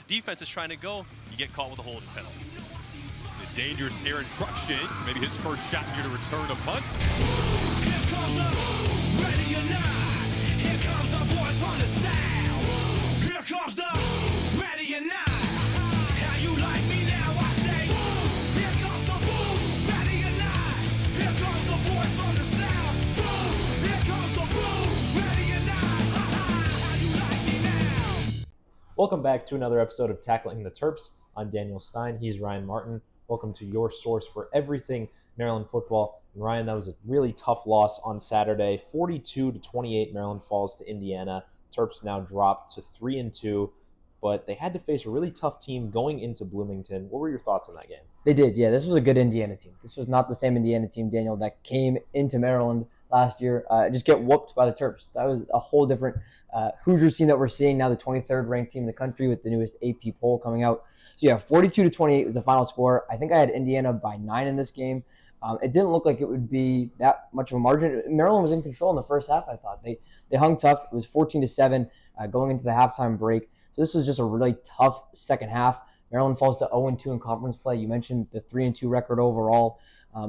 defense is trying to go, you get caught with a holding penalty. The dangerous Aaron Cruikshank, maybe his first shot here to return a punt. Here comes the ready or not. Here comes the boys from the south. Here comes the ready or not. How you like me now? I say, here comes the boom, ready or not. Here comes the boys from the south. Boom, here comes the boom, ready or not. How you like me now? Welcome back to another episode of Tackling the Terps. I'm Daniel Stein. He's Ryan Martin. Welcome to your source for everything Maryland football. And Ryan, that was a really tough loss on Saturday. 42-28, Maryland falls to Indiana. Terps now drop to 3-2, but they had to face a really tough team going into Bloomington. What were your thoughts on that game? They did, yeah. This was a good Indiana team. This was not the same Indiana team, Daniel, that came into Maryland last year. Just get whooped by the Terps. That was a whole different Hoosiers team that we're seeing now, the 23rd ranked team in the country with the newest AP poll coming out. So yeah, 42-28 was the final score. I think I had Indiana by 9 in this game. It didn't look like it would be that much of a margin. Maryland was in control in the first half, I thought. They hung tough. It was 14-7 going into the halftime break. So this was just a really tough second half. Maryland falls to 0-2 in conference play. You mentioned the 3-2 record overall.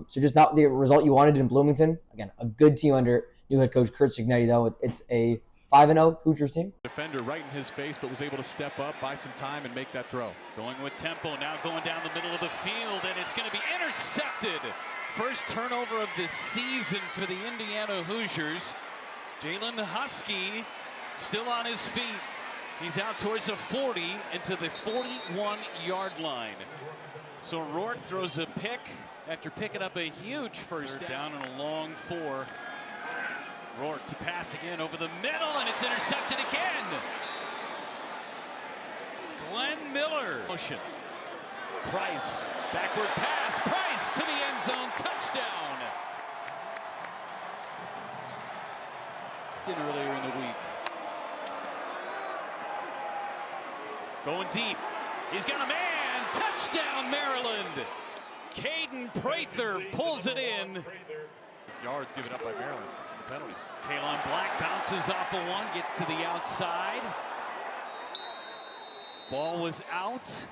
So just not the result you wanted in Bloomington. Again, a good team under new head coach Curt Cignetti, though. It's a 5-0 Hoosiers team. Defender right in his face, but was able to step up, buy some time, and make that throw. Going with tempo, now going down the middle of the field, and it's going to be intercepted. First turnover of the season for the Indiana Hoosiers. Jalen Husky still on his feet. He's out towards the 40 into the 41-yard line. So Rourke throws a pick after picking up a huge first down and a long 4. Rourke to pass again over the middle, and it's intercepted again. Glenn Miller. Motion. Price, backward pass. Price to the end zone. Touchdown. Earlier in the week. Going deep. He's got a man. Touchdown, Maryland. Caden Prather pulls it in. Yards given up by Maryland. The penalties. Kalon Black bounces off of one, gets to the outside. Ball was out,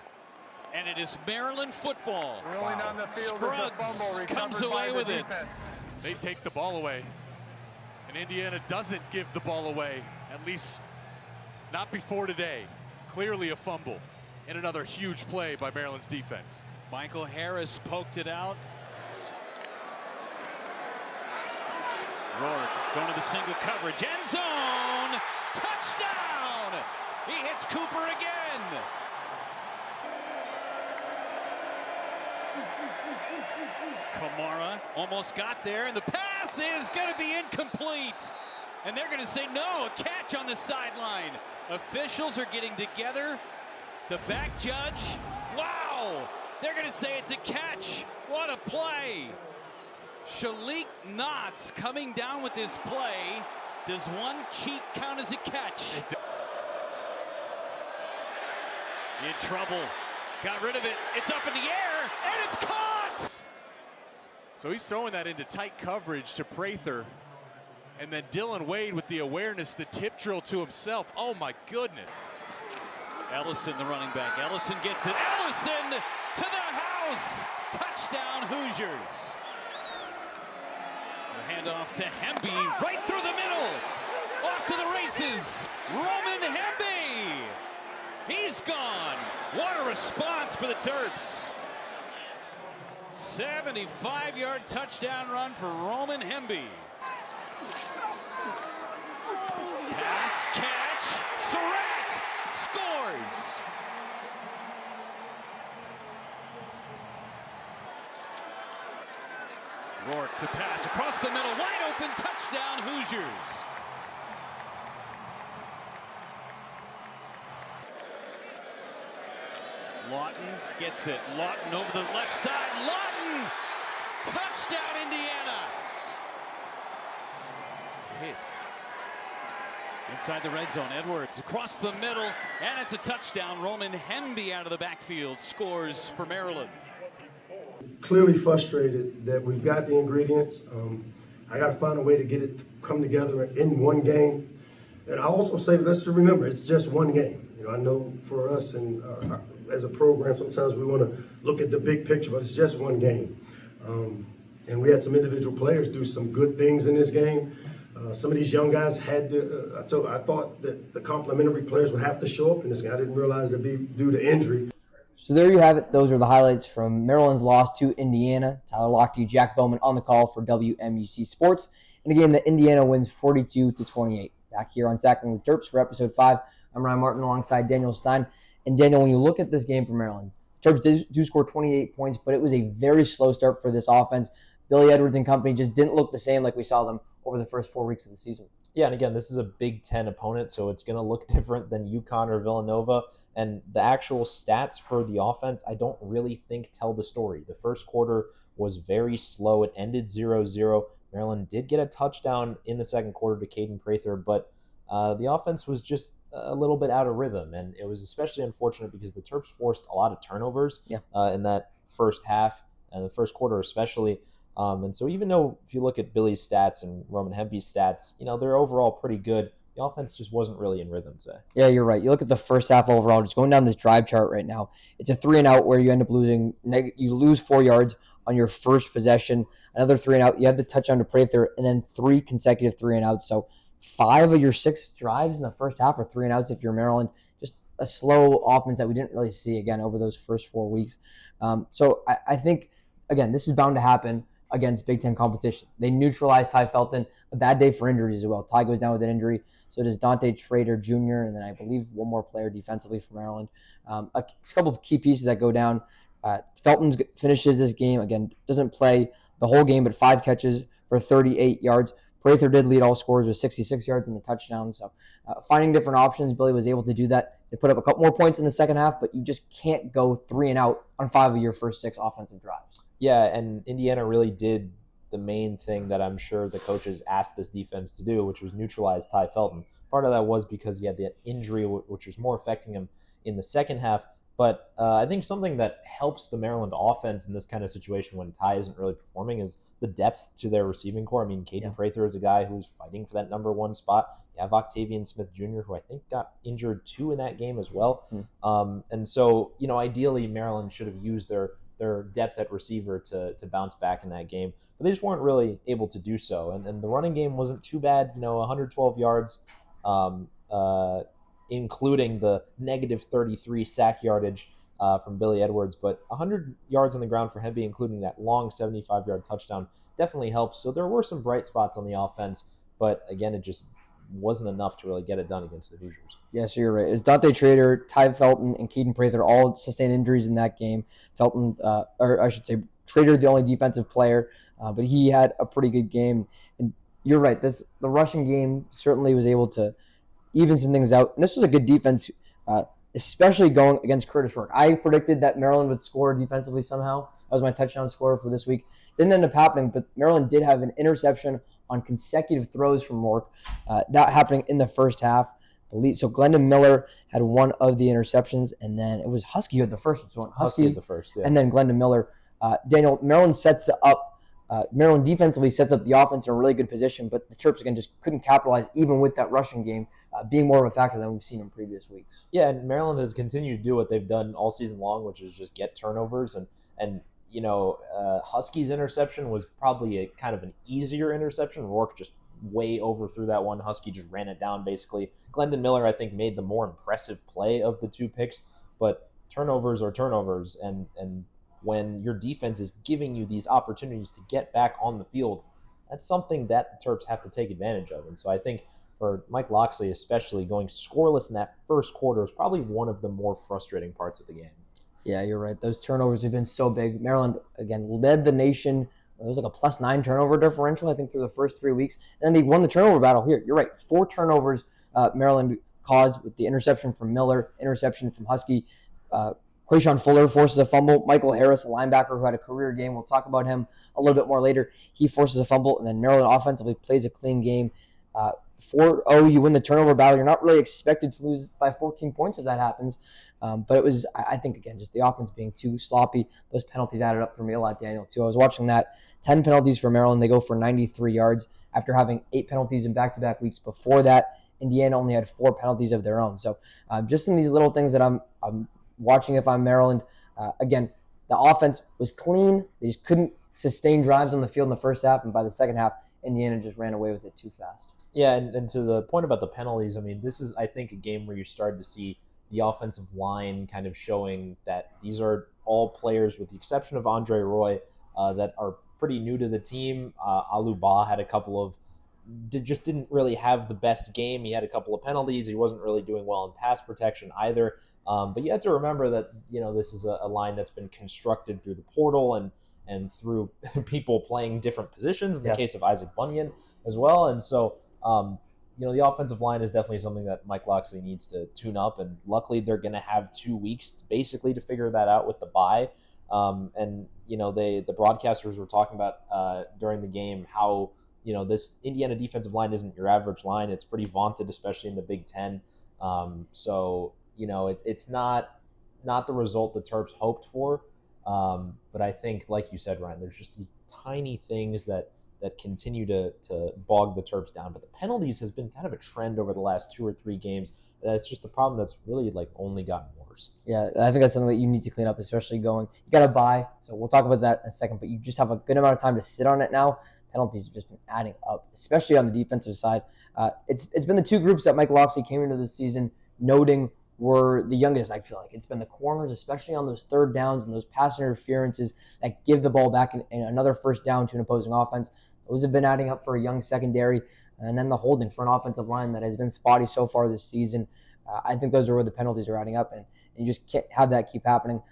and it is Maryland football. Rolling on the field. Scruggs comes away with it. They take the ball away, and Indiana doesn't give the ball away, at least not before today. Clearly a fumble, and another huge play by Maryland's defense. Michael Harris poked it out. Rourke going to the single coverage. End zone! Touchdown! He hits Cooper again. Kamara almost got there, and the pass is going to be incomplete. And they're going to say no, a catch on the sideline. Officials are getting together. The back judge, wow! They're going to say it's a catch. What a play. Shalik Knotts coming down with this play. Does one cheat count as a catch? In trouble. Got rid of it. It's up in the air, and it's caught! So he's throwing that into tight coverage to Prather. And then Dylan Wade with the awareness, the tip drill to himself. Oh my goodness. Ellison, the running back. Ellison gets it. Ellison to the house. Touchdown, Hoosiers. The handoff to Hemby, right through the middle. Off to the races. Roman Hemby. He's gone. What a response for the Terps. 75-yard touchdown run for Roman Hemby. Pass, catch, Surratt scores. Rourke to pass across the middle, wide open, touchdown Hoosiers. Lawton gets it. Lawton over the left side. Lawton! Touchdown, Indiana! Hits. Inside the red zone, Edwards across the middle, and it's a touchdown. Roman Hemby out of the backfield scores for Maryland. Clearly frustrated that we've got the ingredients. I got to find a way to get it to come together in one game. And I also say, let's remember, it's just one game. I know for us and as a program, sometimes we want to look at the big picture, but it's just one game. And we had some individual players do some good things in this game. Some of these young guys had to, I thought that the complementary players would have to show up in this game. I didn't realize it'd be due to injury. So there you have it. Those are the highlights from Maryland's loss to Indiana. Tyler Lochte, Jack Bowman on the call for WMUC Sports. In a game that Indiana wins 42-28. Back here on Tackling the Terps for episode 5. I'm Ryan Martin alongside Daniel Stein. And Daniel, when you look at this game for Maryland, Terps do score 28 points, but it was a very slow start for this offense. Billy Edwards and company just didn't look the same like we saw them over the first 4 weeks of the season. Yeah, and again, this is a Big Ten opponent, so it's going to look different than UConn or Villanova. And the actual stats for the offense, I don't really think tell the story. The first quarter was very slow. It ended 0-0. Maryland did get a touchdown in the second quarter to Caden Prather, but the offense was just a little bit out of rhythm. And it was especially unfortunate because the Terps forced a lot of turnovers in that first half, and the first quarter especially. And so even though if you look at Billy's stats and Roman Hempe's stats, they're overall pretty good, the offense just wasn't really in rhythm today. Yeah, you're right. You look at the first half overall, just going down this drive chart right now, it's a 3-and-out where you end up losing. You lose 4 yards on your first possession, another 3-and-out. You have the touchdown to Prather, and then 3 consecutive 3-and-outs. So 5 of your 6 drives in the first half are 3-and-outs if you're Maryland. Just a slow offense that we didn't really see, again, over those first 4 weeks. So I think, again, this is bound to happen against Big Ten competition. They neutralized Ty Felton. A bad day for injuries as well. Ty goes down with an injury. So does Dante Trader Jr., and then I believe one more player defensively for Maryland. A couple of key pieces that go down. Felton finishes this game. Again, doesn't play the whole game, but 5 catches for 38 yards. Prather did lead all scorers with 66 yards and the touchdown. So finding different options, Billy was able to do that. They put up a couple more points in the second half, but you just can't go 3-and-out on 5 of your first 6 offensive drives. Yeah, and Indiana really did the main thing that I'm sure the coaches asked this defense to do, which was neutralize Ty Felton. Part of that was because he had that injury, which was more affecting him in the second half. But I think something that helps the Maryland offense in this kind of situation when Ty isn't really performing is the depth to their receiving core. I mean, Caden Prather is a guy who's fighting for that number 1 spot. You have Octavian Smith Jr., who I think got injured too in that game as well. And so, ideally Maryland should have used their depth at receiver to bounce back in that game. But they just weren't really able to do so. And the running game wasn't too bad, 112 yards, including the negative 33 sack yardage from Billy Edwards. But 100 yards on the ground for Hempe, including that long 75-yard touchdown, definitely helps. So there were some bright spots on the offense. But again, it just wasn't enough to really get it done against the Hoosiers. Yes, you're right. It's Dante Trader, Ty Felton, and Caden Prather all sustained injuries in that game. Felton, or I should say Trader, the only defensive player, but he had a pretty good game. And you're right. The rushing game certainly was able to even some things out. And this was a good defense, especially going against Curtis Rourke. I predicted that Maryland would score defensively somehow. That was my touchdown scorer for this week. Didn't end up happening, but Maryland did have an interception on consecutive throws from Rourke. That happening in the first half. So Glendon Miller had one of the interceptions, and then it was Husky who had the first one. So Husky had the first, and then Glendon Miller. Daniel, Maryland sets up. Maryland defensively sets up the offense in a really good position, but the Terps, again, just couldn't capitalize even with that rushing game being more of a factor than we've seen in previous weeks. Yeah, and Maryland has continued to do what they've done all season long, which is just get turnovers. And Husky's interception was probably a kind of an easier interception. Rourke just way overthrew that one. Husky just ran it down, basically. Glendon Miller, I think, made the more impressive play of the 2 picks, but turnovers are turnovers, and when your defense is giving you these opportunities to get back on the field, that's something that the Terps have to take advantage of. And so I think for Mike Locksley especially, going scoreless in that first quarter is probably one of the more frustrating parts of the game. Yeah, you're right. Those turnovers have been so big. Maryland, again, led the nation. It was like a +9 turnover differential, I think, through the first 3 weeks. And then they won the turnover battle here. You're right. 4 turnovers Maryland caused with the interception from Miller, interception from Husky. Quayshawn Fuller forces a fumble. Michael Harris, a linebacker who had a career game. We'll talk about him a little bit more later. He forces a fumble, and then Maryland offensively plays a clean game. 4-0, you win the turnover battle. You're not really expected to lose by 14 points if that happens. But it was, I think, again, just the offense being too sloppy. Those penalties added up for me a lot, Daniel, too. I was watching that. 10 penalties for Maryland. They go for 93 yards after having 8 penalties in back-to-back weeks before that. Indiana only had 4 penalties of their own. So just in these little things that I'm watching if I'm Maryland. Again, the offense was clean. They just couldn't sustain drives on the field in the first half, and by the second half, Indiana just ran away with it too fast. Yeah, and to the point about the penalties, I mean, this is, I think, a game where you started to see the offensive line kind of showing that these are all players, with the exception of Andre Roy, that are pretty new to the team. Aluba had a couple of just didn't really have the best game. He had a couple of penalties. He wasn't really doing well in pass protection either. But you have to remember that, this is a line that's been constructed through the portal and through people playing different positions in the case of Isaac Bunyan as well. And so, the offensive line is definitely something that Mike Locksley needs to tune up. And luckily they're going to have 2 weeks basically to figure that out with the bye. The broadcasters were talking about during the game how, this Indiana defensive line isn't your average line. It's pretty vaunted, especially in the Big Ten. It's not the result the Terps hoped for. But I think, like you said, Ryan, there's just these tiny things that continue to bog the Terps down. But the penalties has been kind of a trend over the last 2 or 3 games. That's just the problem that's really only gotten worse. Yeah, I think that's something that you need to clean up, especially you got to buy. So we'll talk about that in a second, but you just have a good amount of time to sit on it now. Penalties have just been adding up, especially on the defensive side. It's been the 2 groups that Mike Locksley came into this season noting were the youngest, I feel like. It's been the corners, especially on those third downs and those pass interferences that give the ball back in another first down to an opposing offense. Those have been adding up for a young secondary. And then the holding for an offensive line that has been spotty so far this season. I think those are where the penalties are adding up, and you just can't have that keep happening.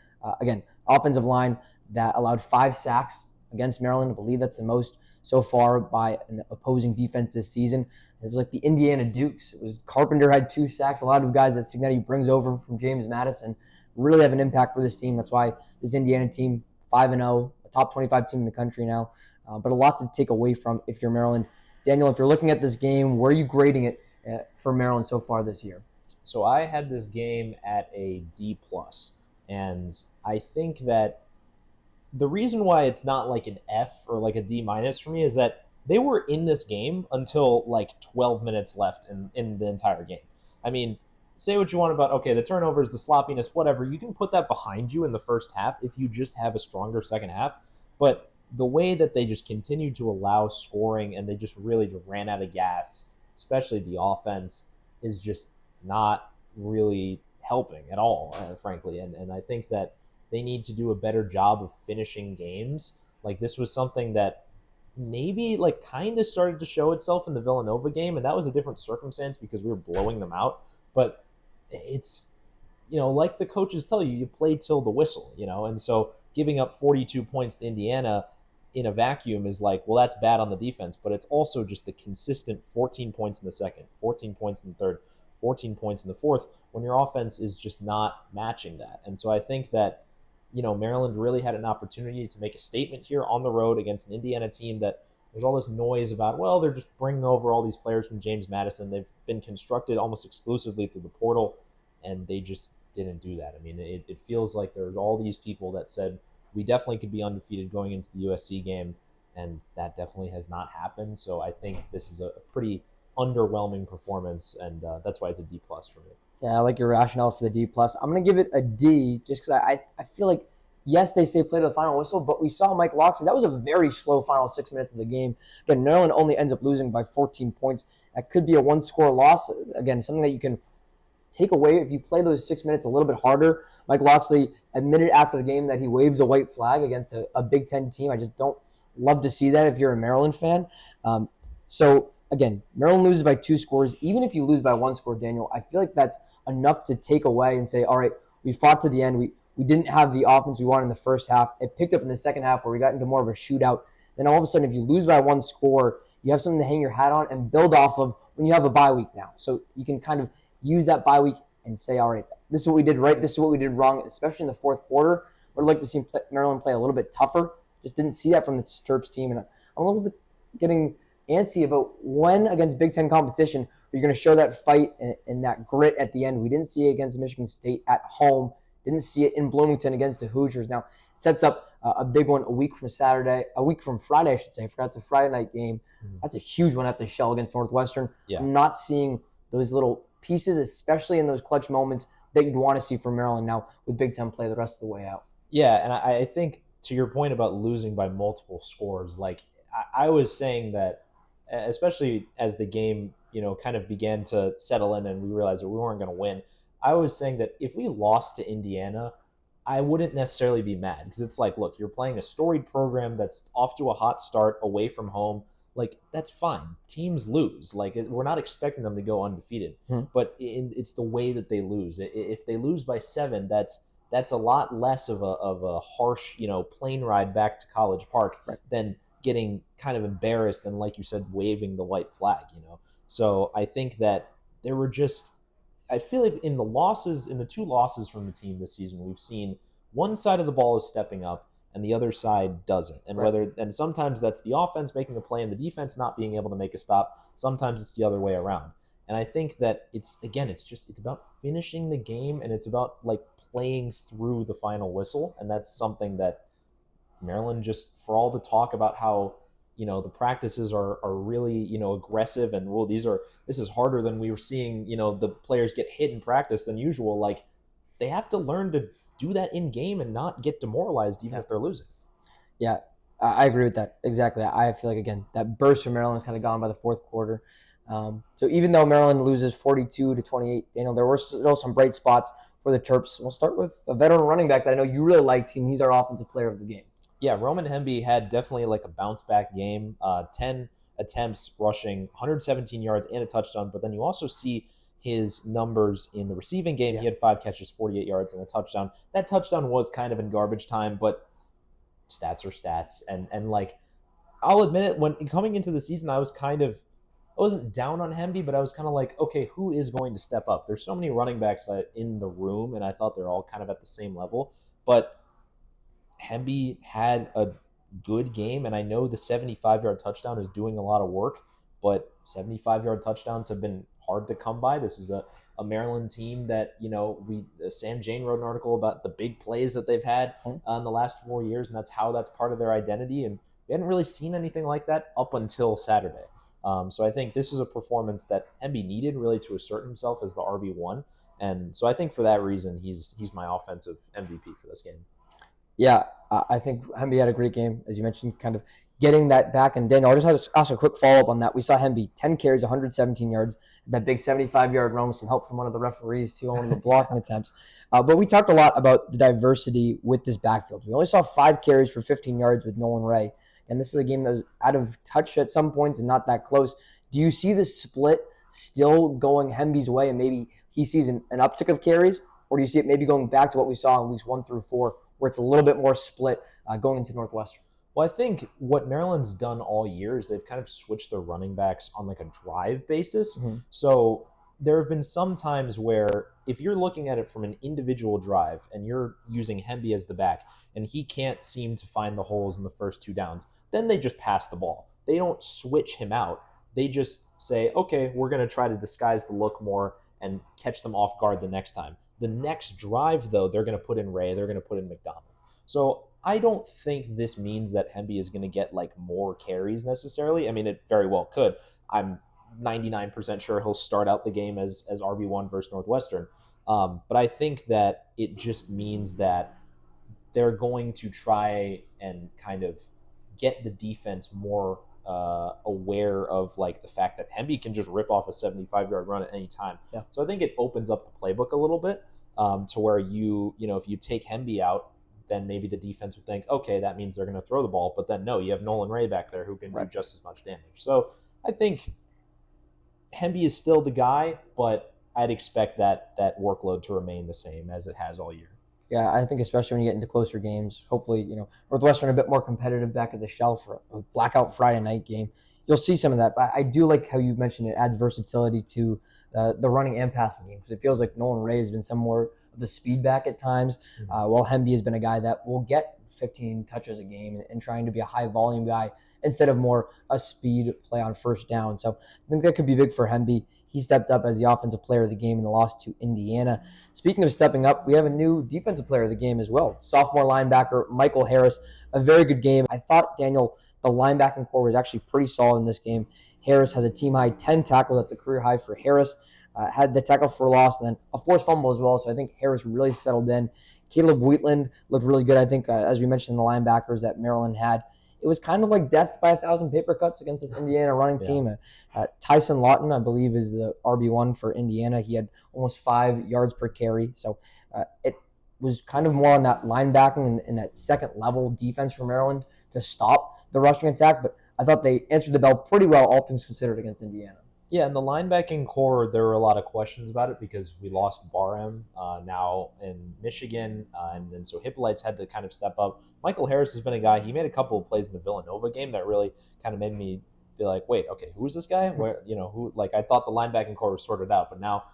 Again, offensive line that allowed 5 sacks against Maryland. I believe that's the most so far by an opposing defense this season. It was like the Indiana Dukes. It was Carpenter had 2 sacks. A lot of guys that Cignetti brings over from James Madison really have an impact for this team. That's why this Indiana team, 5-0, a top 25 team in the country now. But a lot to take away from if you're Maryland. Daniel, if you're looking at this game, where are you grading it for Maryland so far this year? So I had this game at a D+, and I think that the reason why it's not like an F or like a D- for me is that they were in this game until 12 minutes left in the entire game. I mean, say what you want about, okay, the turnovers, the sloppiness, whatever. You can put that behind you in the first half if you just have a stronger second half. But the way that they just continued to allow scoring and they just really ran out of gas, especially the offense, is just not really helping at all, frankly. And I think that they need to do a better job of finishing games. This was something that maybe kind of started to show itself in the Villanova game, and that was a different circumstance because we were blowing them out. But it's, like the coaches tell you, you play till the whistle, and so giving up 42 points to Indiana in a vacuum is well, that's bad on the defense, but it's also just the consistent 14 points in the second, 14 points in the third, 14 points in the fourth, when your offense is just not matching that. And so I think that, Maryland really had an opportunity to make a statement here on the road against an Indiana team that there's all this noise about, well, they're just bringing over all these players from James Madison. They've been constructed almost exclusively through the portal, and they just didn't do that. I mean, it feels like there's all these people that said, we definitely could be undefeated going into the USC game, and that definitely has not happened. So I think this is a pretty underwhelming performance, and that's why it's a D+ for me. Yeah, I like your rationale for the D+. I'm going to give it a D just because I feel like, yes, they say play to the final whistle, but we saw Mike Locksley. That was a very slow final 6 minutes of the game. Again, Maryland only ends up losing by 14 points. That could be a 1-score loss. Again, something that you can take away if you play those 6 minutes a little bit harder. Mike Locksley admitted after the game that he waved the white flag against a Big Ten team. I just don't love to see that if you're a Maryland fan. So, again, Maryland loses by 2 scores. Even if you lose by 1 score, Daniel, I feel like that's enough to take away and say, all right, we fought to the end. We didn't have the offense we wanted in the first half. It picked up in the second half where we got into more of a shootout. Then all of a sudden, if you lose by 1 score, you have something to hang your hat on and build off of when you have a bye week now. So you can kind of use that bye week and say, all right, this is what we did right, this is what we did wrong, especially in the fourth quarter. Would like to see Maryland play a little bit tougher. Just didn't see that from the Terps team. And I'm a little bit getting antsy about when against Big Ten competition are you going to show that fight and that grit at the end. We didn't see it against Michigan State at home. Didn't see it in Bloomington against the Hoosiers. Now, it sets up a big one a week from Friday, I should say. I forgot it's a Friday night game. That's a huge one at the Shell against Northwestern. Yeah. I'm not seeing those little pieces, especially in those clutch moments that you'd want to see from Maryland now with Big Ten play the rest of the way out. Yeah, and I think to your point about losing by multiple scores, like I was saying that, especially as the game, kind of began to settle in and we realized that we weren't going to win, I was saying that if we lost to Indiana, I wouldn't necessarily be mad because it's like, look, you're playing a storied program that's off to a hot start away from home. Like, that's fine. Teams lose. Like, we're not expecting them to go undefeated. But it's the way that they lose. If they lose by 7, that's a lot less of a harsh, plane ride back to College Park than getting kind of embarrassed and, like you said, waving the white flag, So I think that there were I feel like in the 2 losses from the team this season, we've seen one side of the ball is stepping up and the other side doesn't. And sometimes that's the offense making a play and the defense not being able to make a stop. Sometimes it's the other way around. And I think that it's about finishing the game and it's about like playing through the final whistle. And that's something that Maryland, just for all the talk about how, the practices are really, aggressive and this is harder than we were seeing, the players get hit in practice than usual. Like, they have to learn to do that in game and not get demoralized even if they're losing. Yeah, I agree with that. Exactly. I feel like, again, that burst from Maryland is kind of gone by the fourth quarter. So even though Maryland loses 42-28, there were still some bright spots for the Terps. We'll start with a veteran running back that I know you really liked, and he's our offensive player of the game. Yeah, Roman Hemby had definitely like a bounce-back game, 10 attempts rushing, 117 yards and a touchdown, but then you also see his numbers in the receiving game. He had 5 catches, 48 yards, and a touchdown. That touchdown was kind of in garbage time, but stats are stats. And like, I'll admit it, when coming into the season, I wasn't down on Hemby, but I was kind of like, okay, who is going to step up? There's so many running backs in the room, and I thought they're all kind of at the same level, but Hemby had a good game, and I know the 75-yard touchdown is doing a lot of work, but 75-yard touchdowns have been hard to come by. This is a Maryland team that, Sam Jane wrote an article about the big plays that they've had in the last 4 years, and that's part of their identity, and we hadn't really seen anything like that up until Saturday. So I think this is a performance that Hemby needed really to assert himself as the RB1, and so I think for that reason, he's my offensive MVP for this game. Yeah, I think Hemby had a great game, as you mentioned, kind of getting that back. And Daniel, I just had to ask a quick follow-up on that. We saw Hemby, 10 carries, 117 yards, that big 75-yard run with some help from one of the referees, too, on one of the blocking attempts. But we talked a lot about the diversity with this backfield. We only saw 5 carries for 15 yards with Nolan Ray. And this is a game that was out of touch at some points and not that close. Do you see this split still going Hemby's way and maybe he sees an uptick of carries? Or do you see it maybe going back to what we saw in weeks 1 through 4, where it's a little bit more split going into Northwestern? Well, I think what Maryland's done all year is they've kind of switched their running backs on like a drive basis. So there have been some times where if you're looking at it from an individual drive and you're using Hemby as the back and he can't seem to find the holes in the first 2 downs, then they just pass the ball. They don't switch him out. They just say, okay, we're going to try to disguise the look more and catch them off guard the next time. The next drive, though, they're going to put in Ray, they're going to put in McDonald. So I don't think this means that Hemby is going to get like more carries necessarily. I mean, it very well could. I'm 99% sure he'll start out the game as RB1 versus Northwestern. But I think that it just means that they're going to try and kind of get the defense more aware of like the fact that Hemby can just rip off a 75-yard run at any time. Yeah. So I think it opens up the playbook a little bit to where if you take Hemby out, then maybe the defense would think, okay, that means they're going to throw the ball. But then no, you have Nolan Ray back there who can do just as much damage. So I think Hemby is still the guy, but I'd expect that workload to remain the same as it has all year. Yeah, I think especially when you get into closer games, hopefully, Northwestern a bit more competitive back at the shell for a blackout Friday night game. You'll see some of that. But I do like how you mentioned it adds versatility to the running and passing game because it feels like Nolan Ray has been some more of the speed back at times, while Hemby has been a guy that will get 15 touches a game and trying to be a high volume guy instead of more a speed play on first down. So I think that could be big for Hemby. He stepped up as the offensive player of the game in the loss to Indiana. Speaking of stepping up, we have a new defensive player of the game as well. Sophomore linebacker Michael Harris, a very good game. I thought, Daniel, the linebacking core was actually pretty solid in this game. Harris has a team-high 10 tackles. That's a career high for Harris. had the tackle for loss and then a forced fumble as well. So I think Harris really settled in. Caleb Wheatland looked really good. I think, as we mentioned, the linebackers that Maryland had, it was kind of like death by 1,000 paper cuts against this Indiana running team. Tyson Lawton, I believe, is the RB1 for Indiana. He had almost 5 yards per carry. So it was kind of more on that linebacking and that second-level defense for Maryland to stop the rushing attack. But I thought they answered the bell pretty well, all things considered, against Indiana. Yeah, and the linebacking core, there were a lot of questions about it because we lost Barham now in Michigan, and then so Hippolyte's had to kind of step up. Michael Harris has been a guy, he made a couple of plays in the Villanova game that really kind of made me be like, wait, okay, who is this guy? Where, I thought the linebacking core was sorted out, but now,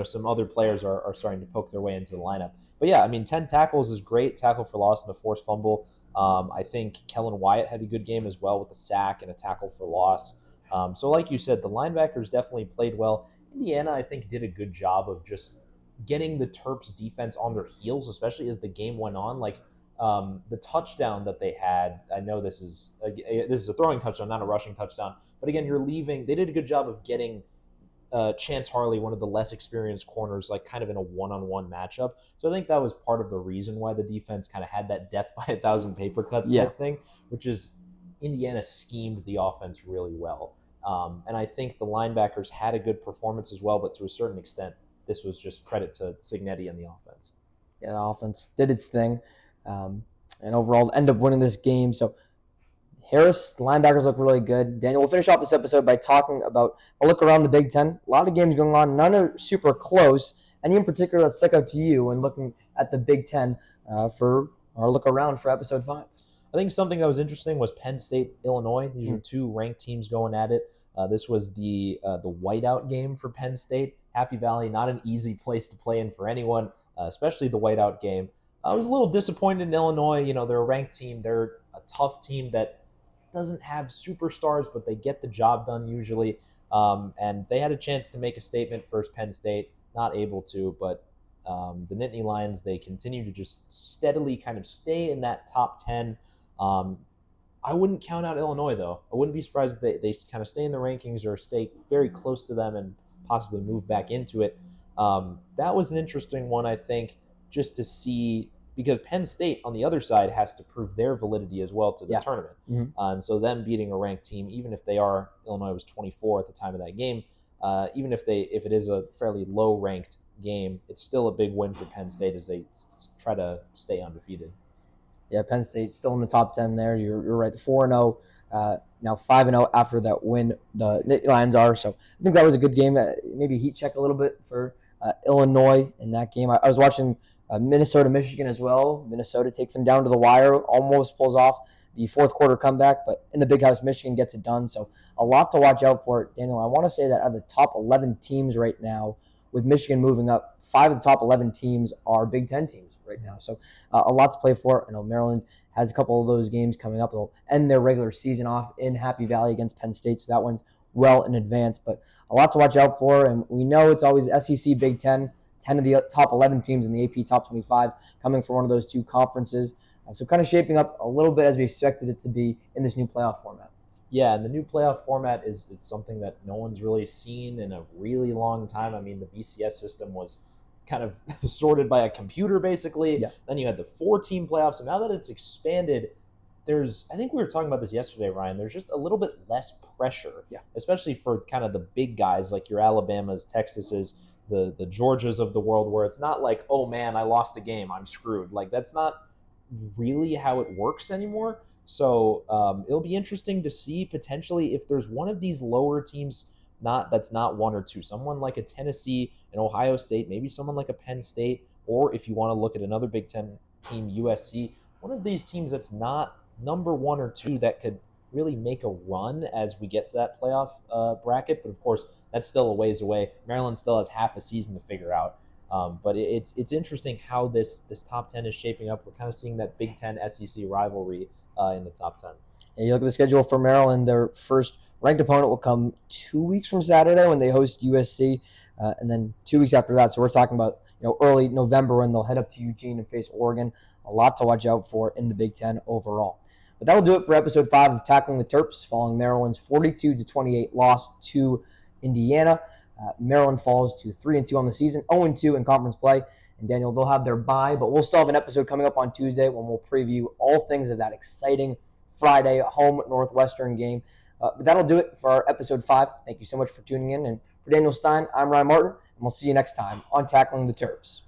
some other players are starting to poke their way into the lineup. But yeah, 10 tackles is great, tackle for loss and a forced fumble. I think Kellen Wyatt had a good game as well with a sack and a tackle for loss. So like you said, the linebackers definitely played well. Indiana, I think, did a good job of just getting the Terps defense on their heels, especially as the game went on. The touchdown that they had, I know this is a throwing touchdown, not a rushing touchdown. But again, they did a good job of getting Chance Harley, one of the less experienced corners, kind of in a one-on-one matchup. So I think that was part of the reason why the defense kind of had that death by 1,000 paper cuts type thing, which is Indiana schemed the offense really well. And I think the linebackers had a good performance as well, but to a certain extent, this was just credit to Cignetti and the offense. Yeah, the offense did its thing, and overall ended up winning this game. So Harris, the linebackers look really good. Daniel, we'll finish off this episode by talking about a look around the Big Ten. A lot of games going on, none are super close. Any in particular that stuck out to you when looking at the Big Ten for our look around for episode 5? I think something that was interesting was Penn State, Illinois. These are 2 ranked teams going at it. This was the whiteout game for Penn State. Happy Valley, not an easy place to play in for anyone, especially the whiteout game. I was a little disappointed in Illinois. They're a ranked team. They're a tough team that doesn't have superstars, but they get the job done usually. And they had a chance to make a statement versus Penn State, not able to, but the Nittany Lions, they continue to just steadily kind of stay in that top 10. I wouldn't count out Illinois, though. I wouldn't be surprised if they kind of stay in the rankings or stay very close to them and possibly move back into it. That was an interesting one, I think, just to see, because Penn State, on the other side, has to prove their validity as well to the tournament. And so them beating a ranked team, even if Illinois was 24 at the time of that game, even if it is a fairly low-ranked game, it's still a big win for Penn State as they try to stay undefeated. Yeah, Penn State still in the top 10 there. You're right, 4-0, now 5-0 after that win the Nittany Lions are. So I think that was a good game. Maybe heat check a little bit for Illinois in that game. I was watching Minnesota-Michigan as well. Minnesota takes them down to the wire, almost pulls off the fourth quarter comeback, but in the Big House, Michigan gets it done. So a lot to watch out for. Daniel, I want to say that out of the top 11 teams right now, with Michigan moving up, 5 of the top 11 teams are Big Ten teams right now. So a lot to play for. I know Maryland has a couple of those games coming up. They'll end their regular season off in Happy Valley against Penn State, so that one's well in advance. But a lot to watch out for, and we know it's always SEC, Big Ten, 10 of the top 11 teams in the AP Top 25 coming from one of those 2 conferences. So kind of shaping up a little bit as we expected it to be in this new playoff format. Yeah, and the new playoff format it's something that no one's really seen in a really long time. The BCS system was kind of sorted by a computer, basically. Yeah. Then you had the 4-team playoffs. And now that it's expanded, I think we were talking about this yesterday, Ryan, there's just a little bit less pressure, especially for kind of the big guys like your Alabamas, Texases, the Georgias of the world, where it's not like, oh man, I lost a game, I'm screwed. That's not really how it works anymore. So it'll be interesting to see potentially if there's one of these lower teams that's not 1 or 2, someone like a Tennessee, an Ohio State, maybe someone like a Penn State, or if you want to look at another Big Ten team, USC, one of these teams that's not number 1 or 2 that could really make a run as we get to that playoff bracket. But of course, that's still a ways away. Maryland still has half a season to figure out. But it's interesting how this top 10 is shaping up. We're kind of seeing that Big Ten SEC rivalry in the top 10. And you look at the schedule for Maryland, their first ranked opponent will come 2 weeks from Saturday when they host USC, and then 2 weeks after that. So we're talking about early November when they'll head up to Eugene and face Oregon. A lot to watch out for in the Big Ten overall. But that will do it for episode 5 of Tackling the Terps, following Maryland's 42-28 loss to Indiana. Maryland falls to 3-2 on the season, 0-2 in conference play. And Daniel, they'll have their bye, but we'll still have an episode coming up on Tuesday when we'll preview all things of that exciting Friday home Northwestern game. But that'll do it for our episode 5. Thank you so much for tuning in. And for Daniel Stein, I'm Ryan Martin, and we'll see you next time on Tackling the Terps.